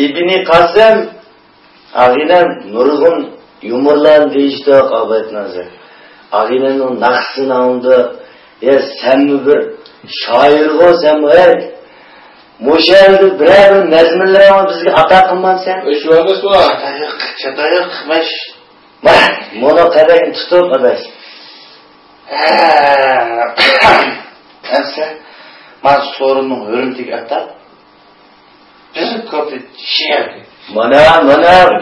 İbni Kasım ağinen nurgun yumurlan deyişti Kabayet Nazır. Ağinen o naqsını aldı. Ya sen mi bir şair go sen mi? Moşeldi birer nezmirler ama bizge ata kılman sen. Şu anda su var. Çatayık baş. Bak, mono kadar tutup adaş. Ense, man sorunun örümdük atar. Bir kapı şişerdi. Mana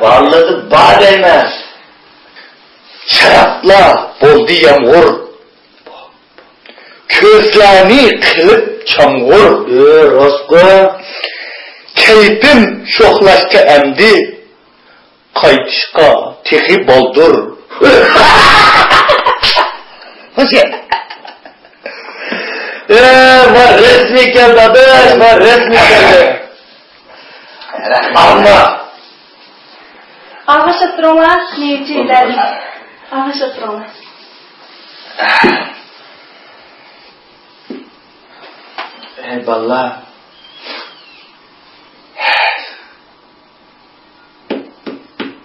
varladı bademe. Şarapla boldu yağmur. Közlerini kılıp çamur. Rosko. Keyfim şohlaştı emdi. Kaytışka tehi boldur. Hoş geldin. Var resmi geldi adaş, var resmi geldi. Ama. Ağaçta durma, neyciler. Ağaçta durma. Eyvallah.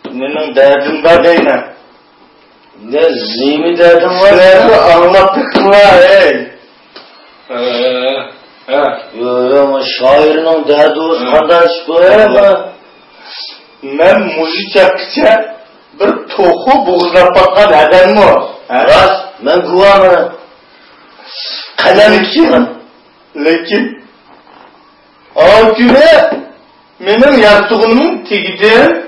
Benim derdim var deyine. Ne zimi derdim var ya. Anlattık mı ey? Yo ama şairin derdi olsun kardeş bu ya. Ben müzik yaptıkça bir tohu buğzlap bakkan adam mı? Rast, ben kuvamı. Kalem içiyorum. Lekin o güne benim yastığımın tegidi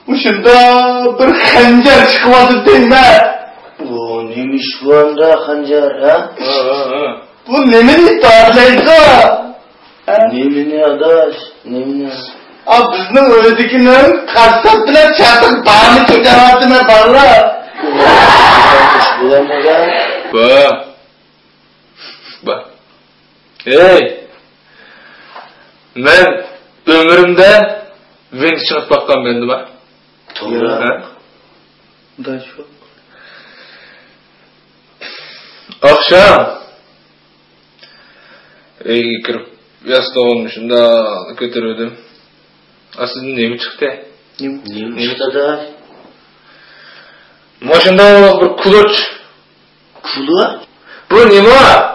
Uşunda bir xanjar çıkmadı deyme. Bu neymiş bu anda xanjar ha? Bu nemini tarlaydı. Nemini adaş, nemini. Abi bizning o'yidikinin qasab bilan chatık bağını ketyaptimi barlar. Bulamagan. Bak. Hey. Ben ömrümde vin çıkıp bakkan bendim ha. To'g'ri. Da şu. Akşam evga kirib yastığımı shunda ko'tardim. Sizin nemi chiqdi? Neymiş adaş? Moshunda bir kuluch. Kulu? Bu nima?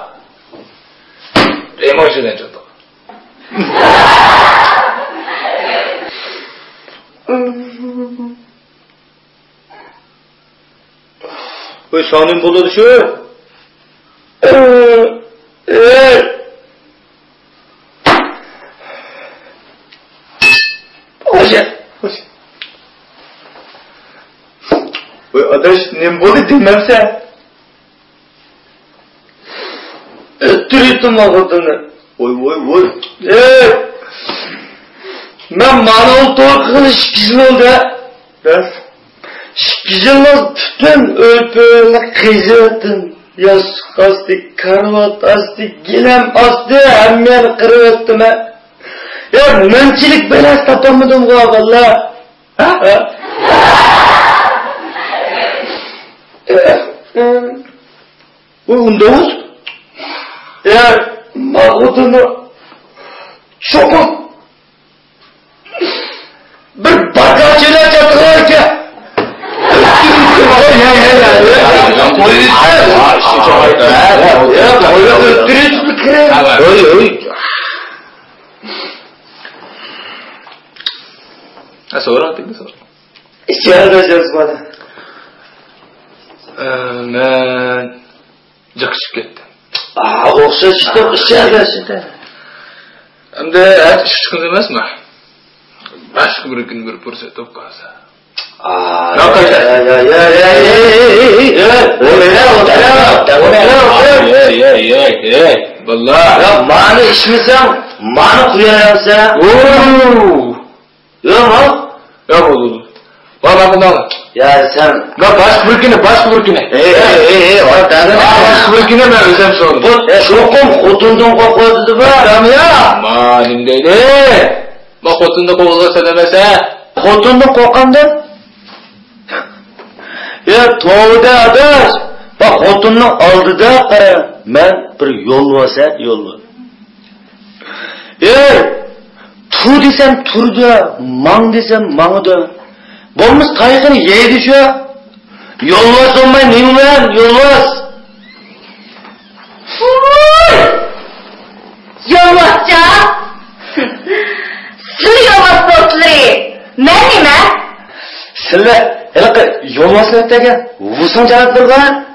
Emojidan chiqdi. Bu sonim bo'ladi shu. Hoş. Bu adaş nem bo'ldi demamsa. Öttürüyordum ağzını. Oy. Ben manav torkını şikizin oldu. Şikizin oldu bütün öpüğünü kıyzıyordum. Yastık astı, karvat astı, gilem astı, hemmeni kırıyordum ha. Ya mençilik belas tapamadım bu valla. Bu undavuz. Ya mağdunu çokum. Bir bagajıyla çatırlar ki. Sonra attık sonra. İçeride yazmadı. Ben cıkışıp kettim. O'xshash chiqib ishlayapsiz. Endi ayt ish chiqindi emasmi? Başka bir gün bir fırsat topib qolsa. Vallahi. Ya mani ishmisam, mani qo'yaversa. Yok oldu. Bana bunu. Ya sen. Ya başka bir güne. Başka bir güne ben özlem sordum. Bu çokum xotundan qo'rqadi bu adam ya. Manim dedi. Bak xotunda qo'g'ilsa demese. Xotundan qo'rqamdan. Ya to'g'rida adash. Bak xotunning oldida qara. Men bir yo'l bo'lsa yo'l. tur desem turdu, mang desem mangdı. Bolmuş kayıkını yedi şu. Yolvaz olmay neyim ben, yolvaz. Yolvazca? Seni yolvaz dostları. Ben neyim? Sizler, yolvazın öteki, vusan canatlar var.